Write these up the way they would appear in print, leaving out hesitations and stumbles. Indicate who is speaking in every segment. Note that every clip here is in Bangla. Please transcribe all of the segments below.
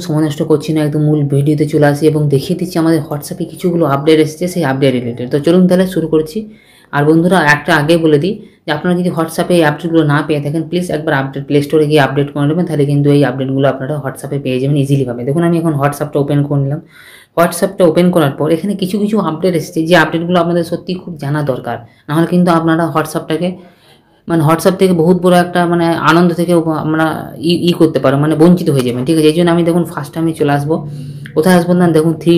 Speaker 1: সময় নষ্ট করছি না, একদম মূল ভিডিওতে চলে আসি এবং দেখিয়ে দিচ্ছি আমাদের হোয়াটসঅ্যাপে কিছুগুলো আপডেট এসেছে, সেই আপডেট রিলেটেড। তো চলুন তাহলে শুরু করছি। আর বন্ধুরা একটা আগে বলে দিই যে আপনারা যদি হোয়াটসঅ্যাপে এই আপডেটগুলো না পেয়ে থাকেন, প্লিজ একবার আপডেট প্লে স্টোরে গিয়ে আপডেট করে নেবেন, তাহলে কিন্তু এই আপডেটগুলো আপনারা হোয়াটসঅ্যাপে পেয়ে যাবেন ইজিলি ভাবে। দেখুন আমি এখন হোয়াটসঅ্যাপটা ওপেন করে নিলাম। হোয়াটসঅ্যাপটা ওপেন করার পর এখানে কিছু কিছু আপডেট এসেছে, যে আপডেটগুলো আপনাদের সত্যি খুব জানা দরকার, নাহলে কিন্তু আপনারা হোয়াটসঅ্যাপটাকে হোয়াটসঅ্যাপ থেকে বহুত বড় একটা আনন্দ থেকে আমরা করতে পারো, বঞ্চিত হয়ে যাবেন। ঠিক আছে, এই জন্য আমি দেখুন ফার্স্ট আমি চলে আসবো। কোথায় আসবো না, দেখুন থ্রি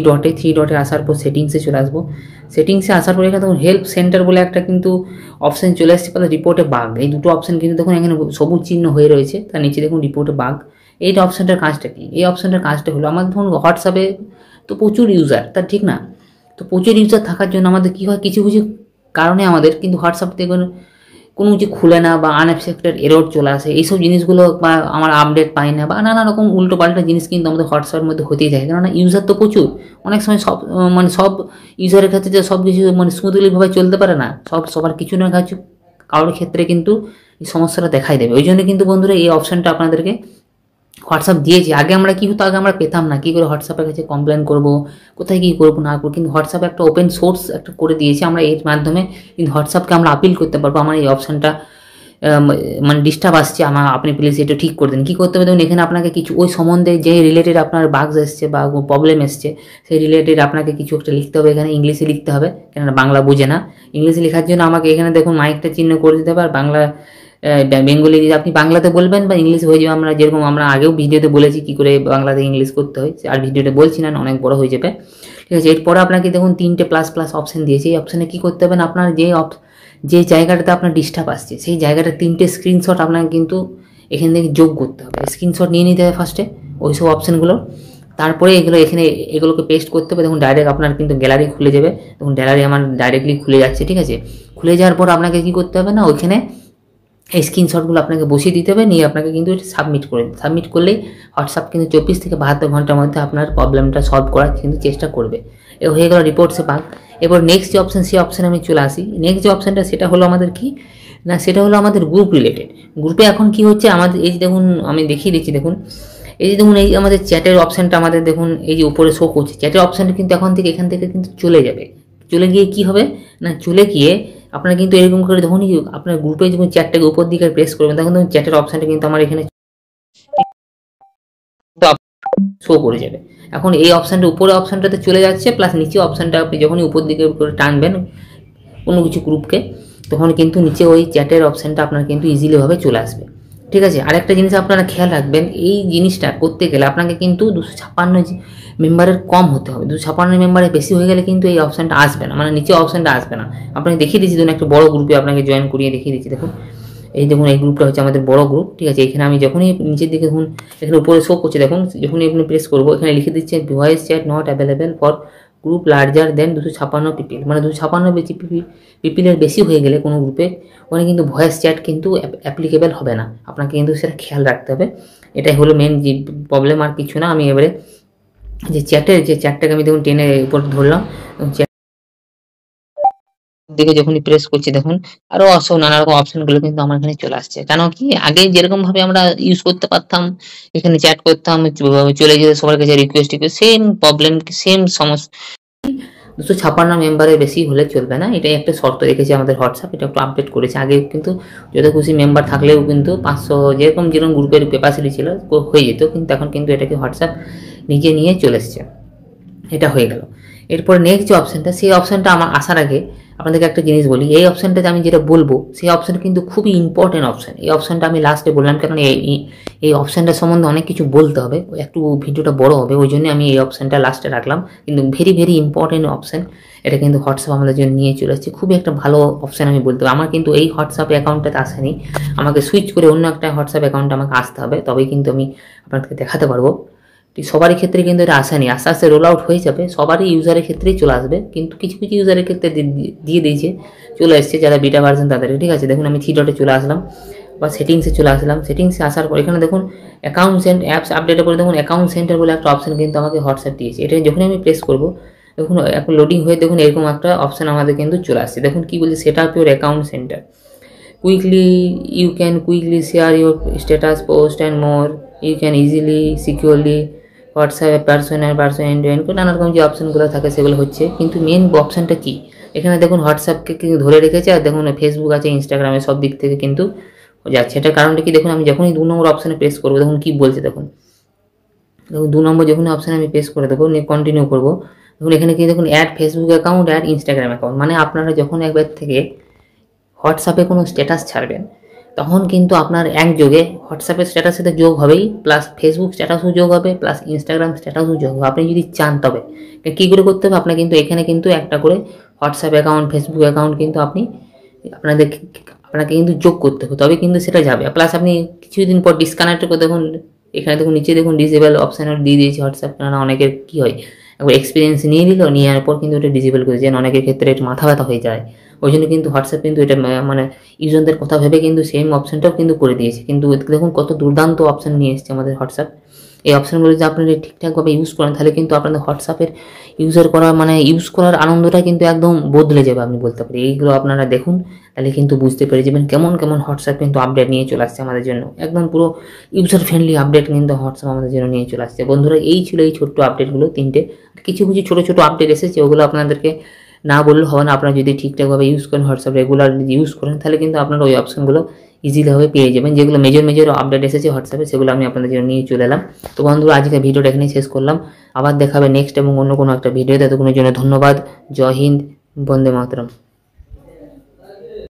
Speaker 1: ডটে আসার পর সেটিংসে চলে আসবো। সেটিংসে আসার পর এখানে দেখুন হেল্প সেন্টার বলে একটা কিন্তু অপশন চলে আসছে, রিপোর্টে বাগ। এই দুটো অপশন কিন্তু দেখুন এখানে সবুজ চিহ্ন হয়ে রয়েছে, তার নিচে দেখুন রিপোর্টে বাগ। এইটা অপশনটার কাজটা কি? এই অপশনটার কাজটা হলো, আমাদের ধরুন হোয়াটসঅ্যাপে তো প্রচুর ইউজার, তার ঠিক না? তো প্রচুর ইউজার থাকার জন্য আমাদের কী হয়, কিছু কিছু কারণে আমাদের কিন্তু হোয়াটসঅ্যাপ থেকে কোনো কিছু খুলে না বা আনএক্সপেক্টেড এরর চলে আসে, এইসব জিনিসগুলো বা আমার আপডেট পাই না বা নানা রকম উল্টো পাল্টা জিনিস কিন্তু আমাদের হোয়াটসঅ্যাপের মধ্যে হতেই থাকে, কেননা ইউজার তো প্রচুর। অনেক সময় সব ইউজারের ক্ষেত্রে যে সব কিছু স্মুথলিভাবে চলতে পারে না, সবার কিছু না কিছু কারোর ক্ষেত্রে কিন্তু এই সমস্যাটা দেখাই দেবে। ওই জন্য কিন্তু বন্ধুরা এই অপশানটা আপনাদেরকে হোয়াটসঅ্যাপ দিয়েছি। আগে আমরা কী হতো, আগে আমরা পেতাম না কী করে হোয়াটসঅ্যাপের কাছে কমপ্লেন করবো, কোথায় কী করবো না করবো, কিন্তু হোয়াটসঅ্যাপে একটা ওপেন সোর্স একটা করে দিয়েছি আমরা, এর মাধ্যমে কিন্তু হোয়াটসঅ্যাপকে আমরা আপিল করতে পারবো, আমার এই অপশানটা ডিস্টার্ব আসছে, আপনি প্লিজ এটা ঠিক করে দিন। কী করতে হবে দেখুন, এখানে আপনাকে কিছু ওই সম্বন্ধে যে রিলেটেড আপনার বাগস এসছে বা প্রবলেম এসছে, সেই রিলেটেড আপনাকে কিছু একটা লিখতে হবে। এখানে ইংলিশে লিখতে হবে, কেননা বাংলা বুঝে না। ইংলিশে লেখার জন্য আমাকে এখানে দেখুন মাইকটা চিহ্ন করে দিতে হবে, আর বাংলা বেঙ্গলি যদি আপনি বাংলাতে বলবেন বা ইংলিশে হয়ে যাবে। আমরা যেরকম আমরা আগেও ভিডিওতে বলেছি কী করে বাংলাতে ইংলিশ করতে হয়, আর ভিডিওটা বলছি না, অনেক বড় হয়ে যাবে। ঠিক আছে, এরপরে আপনাকে দেখুন 3টে প্লাস প্লাস অপশান দিয়েছে। এই অপশানে কী করতে হবে, আপনার যে জায়গাটাতে আপনার ডিস্টার্ব আসছে, সেই জায়গাটা 3টে স্ক্রিনশট আপনাকে কিন্তু এখান থেকে যোগ করতে হবে। স্ক্রিনশট নিয়ে নিতে হবে ফার্স্টে ওইসব অপশানগুলো, তারপরে এগুলোকে পেস্ট করতে হবে। দেখুন ডাইরেক্ট আপনার কিন্তু গ্যালারি খুলে যাবে। দেখুন গ্যালারি আমার ডাইরেক্টলি খুলে যাচ্ছে। ঠিক আছে, খুলে যাওয়ার পর আপনাকে কী করতে হবে না, ওইখানে এই স্ক্রিনশটগুলো আপনাকে বসিয়ে দিতে হবে, নিয়ে আপনাকে কিন্তু এটা সাবমিট করলেই হোয়াটসঅ্যাপ কিন্তু 24 থেকে 72 ঘন্টার মধ্যে আপনার প্রবলেমটা সলভ করার কিন্তু চেষ্টা করবে। এ হয়ে গেল রিপোর্টসে বাগ। এবার নেক্সট যে অপশান, সেই অপশানে আমি চলে আসি। নেক্সট যে অপশানটা সেটা হলো আমাদের কি না, সেটা হলো আমাদের গ্রুপ রিলেটেড। গ্রুপে এখন কি হচ্ছে আমাদের, এই যে দেখুন আমি দেখিয়ে দিচ্ছি, দেখুন এই যে দেখুন এই আমাদের চ্যাটের অপশানটা আমাদের দেখুন এই যে উপরে শো করছে, চ্যাটের অপশানটা কিন্তু এখান থেকে কিন্তু চলে যাবে। চলে গিয়ে কি হবে না, চলে গিয়ে আপনারা কিন্তু এরকম করে দেখুন আপনার গ্রুপে যখন চ্যাটটাকে উপর দিকে প্রেস করবেন, তখন দেখুন চ্যাটের অপশানটা কিন্তু আমার এখানে শো করে যাবে। এখন এই অপশানটা উপরে অপশানটাতে চলে যাচ্ছে, প্লাস নিচে অপশানটা আপনি যখনই উপর দিকে করে টানবেন কোনো কিছু গ্রুপকে, তখন কিন্তু নিচে ওই চ্যাটের অপশানটা আপনার কিন্তু ইজিলিভাবে চলে আসবে। ঠিক আছে, আরেকটা জিনিস আপনারা খেয়াল রাখবেন, এই জিনিসটা করতে গেলে আপনাকে কিন্তু 256 মেম্বারের কম হতে হবে। 256 মেম্বারের বেশি হয়ে গেলে কিন্তু এই অপশানটা আসবে না, নিচে অপশানটা আসবে না। আপনাকে দেখিয়ে দিচ্ছি, ধরুন একটা বড় গ্রুপে আপনাকে জয়েন করিয়ে দেখিয়ে দিচ্ছি। দেখুন এই দেখুন এই গ্রুপটা হচ্ছে আমাদের বড় গ্রুপ। ঠিক আছে, এখানে আমি যখনই নিচের দিকে দেখুন এখানে উপরে শো করছে, দেখুন যখনই আপনি প্রেস করবো এখানে লিখে দিচ্ছে voice chat not available for group larger then 256 people. 256 পিপিলের বেশি হয়ে গেলে কোনো গ্রুপে ওখানে কিন্তু ভয়েস চ্যাট কিন্তু অ্যাপ্লিকেবল হবে না। আপনাকে কিন্তু সেটা খেয়াল রাখতে হবে। এটাই হলো মেন যে প্রবলেম, আর কিছু না। আমি এবারে যে চ্যাটটাকে আমি দেখুন টেনে উপর ধরলাম, দিকে যখনই প্রেস করছি দেখুন আরো নানা রকম অপশনগুলো কিন্তু আমার এখানে চলে আসছে। কেন কি, আগে যেরকম ভাবে আমরা ইউজ করতে পারতাম, এখানে চ্যাট করতাম, চলে যেতে সবার কাছে রিকোয়েস্ট, সেম প্রবলেম, সেম সমস্যা। 256 মেম্বারের বেশি হলে চলবে না, এটাই একটা শর্ত রেখেছে আমাদের হোয়াটসঅ্যাপ। এটা একটু আপডেট করেছে। আগে কিন্তু যত খুশি মেম্বার থাকলেও কিন্তু 500 যেরকম গ্রুপের ক্যাপাসিটি ছিল হয়ে যেত, কিন্তু এখন কিন্তু এটাকে হোয়াটসঅ্যাপ নিজে নিয়ে চলে এসছে। এটা হয়ে গেল। এরপর নেক্সট যে অপশানটা, সেই অপশানটা আমার আসার আগে আপনাদেরকে একটা জিনিস বলি। এই অপশানটাতে আমি যেটা বলবো, সেই অপশানটা কিন্তু খুবই ইম্পর্টেন্ট অপশান। এই অপশানটা আমি লাস্টে বললাম, কারণ এই অপশানটা সম্বন্ধে অনেক কিছু বলতে হবে, একটু ভিডিওটা বড় হবে, ওই জন্য আমি এই অপশানটা লাস্টে রাখলাম। কিন্তু ভেরি ভেরি ইম্পর্টেন্ট অপশান। এটা কিন্তু হোয়াটসঅ্যাপ আমাদের জন্য নিয়ে চলে আসছে, খুবই একটা ভালো অপশান আমি বলতে হবে। আমার কিন্তু এই হোয়াটসঅ্যাপ অ্যাকাউন্টটাতে আসেনি, আমাকে সুইচ করে অন্য একটা হোয়াটসঅ্যাপ অ্যাকাউন্টে আমাকে আসতে হবে, তবেই কিন্তু আমি আপনাদেরকে দেখাতে পারবো। সবারই ক্ষেত্রে কিন্তু এটা আসেনি, আস্তে আস্তে রোল আউট হয়ে যাবে, সবারই ইউজারের ক্ষেত্রেই চলে আসবে। কিন্তু কিছু কিছু ইউজারের ক্ষেত্রে দিয়ে দিয়েছে, চলে এসছে যারা বিটা ভার্সন তাদের। ঠিক আছে, দেখুন আমি 3 ডটে চলে আসলাম বা সেটিংসে চলে আসলাম। সেটিংসে আসার পর এখানে দেখুন অ্যাকাউন্ট সেন্ট অ্যাপস আপডেটের পরে দেখুন অ্যাকাউন্ট সেন্টার বলে একটা অপশন কিন্তু আমাকে হোয়াটসঅ্যাপ দিয়েছে। এটা যখনই আমি প্রেস করবো দেখুন এখন লোডিং হয়ে দেখুন এরকম একটা অপশন আমাদের কিন্তু চলে আসছে। দেখুন কি বলছে, set up your account center quickly, you can quickly share your status, post and more, you can easily securely হোয়াটসঅ্যাপে পার্সোনাল এন্ড টু এন্ড নানা রকম যে অপশানগুলো থাকে সেগুলো হচ্ছে, কিন্তু মেন অপশানটা কী এখানে দেখুন হোয়াটসঅ্যাপকে কিন্তু ধরে রেখেছে, আর দেখুন ফেসবুক আছে, ইনস্টাগ্রামে সব দিক থেকে কিন্তু যাচ্ছে। এটার কারণটা কি দেখুন, আমি যখনই 2 নম্বর অপশানে প্রেস করবো দেখুন কী বলছে, দেখুন 2 নম্বর যখন অপশানে আমি প্রেস করে দেবো, নিয়ে কন্টিনিউ করবো, দেখুন এখানে কি দেখুন add Facebook account, add Instagram account, মানে আপনারা যখন একবার থেকে হোয়াটসঅ্যাপে কোনো স্ট্যাটাস ছাড়বেন তখন কিন্তু আপনার একযোগে হোয়াটসঅ্যাপের স্ট্যাটাসের সাথে যোগ হবেই, প্লাস ফেসবুক স্ট্যাটাসও যোগ হবে, প্লাস ইনস্টাগ্রাম স্ট্যাটাসও যোগ হবে। আপনি যদি চান তবে কী করে করতে হবে, আপনার কিন্তু এখানে কিন্তু একটা করে হোয়াটসঅ্যাপ অ্যাকাউন্ট, ফেসবুক অ্যাকাউন্ট কিন্তু আপনাকে কিন্তু যোগ করতে হবে, তবে কিন্তু সেটা যাবে। প্লাস আপনি কিছুদিন পর ডিসকানেক্ট করে দেখুন, এখানে দেখুন নিচে দেখুন ডিসেবল অপশান দিয়ে দিয়েছি হোয়াটসঅ্যাপ, কেননা অনেকের কী হয় একবার এক্সপিরিয়েন্স নিয়ে নিল, নেওয়ার পর কিন্তু এটা ডিসেবল করে যেন অনেকের ক্ষেত্রে একটু মাথা ব্যথা হয়ে যায়। ওই জন্য কিন্তু হোয়াটসঅ্যাপ কিন্তু এটা মানে ইউজারদের কথা ভেবে কিন্তু সেম অপশানটাও কিন্তু করে দিয়েছে। কিন্তু দেখুন কত দুর্দান্ত অপশান নিয়ে এসেছে আমাদের হোয়াটসঅ্যাপ। এই অপশানগুলো যদি আপনারা ঠিকঠাকভাবে ইউজ করেন তাহলে কিন্তু আপনাদের হোয়াটসঅ্যাপের ইউজ করার আনন্দটা কিন্তু একদম বদলে যাবে আমি বলতে পারি। এইগুলো আপনারা দেখুন তাহলে কিন্তু বুঝতে পেরে যাবেন কেমন কেমন হোয়াটসঅ্যাপ কিন্তু আপডেট নিয়ে চলে আসছে আমাদের জন্য, একদম পুরো ইউজার ফ্রেন্ডলি আপডেট কিন্তু হোয়াটসঅ্যাপ আমাদের জন্য নিয়ে চলে আসছে। বন্ধুরা এই ছিল এই ছোট্ট আপডেটগুলো 3টে, কিছু ছোটো ছোটো আপডেট এসেছে, ওগুলো আপনাদেরকে না বললে হবে না। আপনারা যদি ঠিকঠাকভাবে ইউজ করেন হোয়াটসঅ্যাপ, রেগুলার যদি ইউজ করেন তাহলে কিন্তু আপনারা ওই অপশনগুলো ইজিলিভাবে পেয়ে যাবেন। যেগুলো মেজর আপডেট এসেছে হোয়াটসঅ্যাপে সেগুলো আমি আপনাদের জন্য নিয়ে চলে এলাম। তো বন্ধুরা আজকে ভিডিওটা এখানেই শেষ করলাম, আবার দেখাবে নেক্সট এবং অন্য কোনো একটা ভিডিওতে। ততক্ষণের জন্য ধন্যবাদ। জয় হিন্দ, বন্দে মাতরম।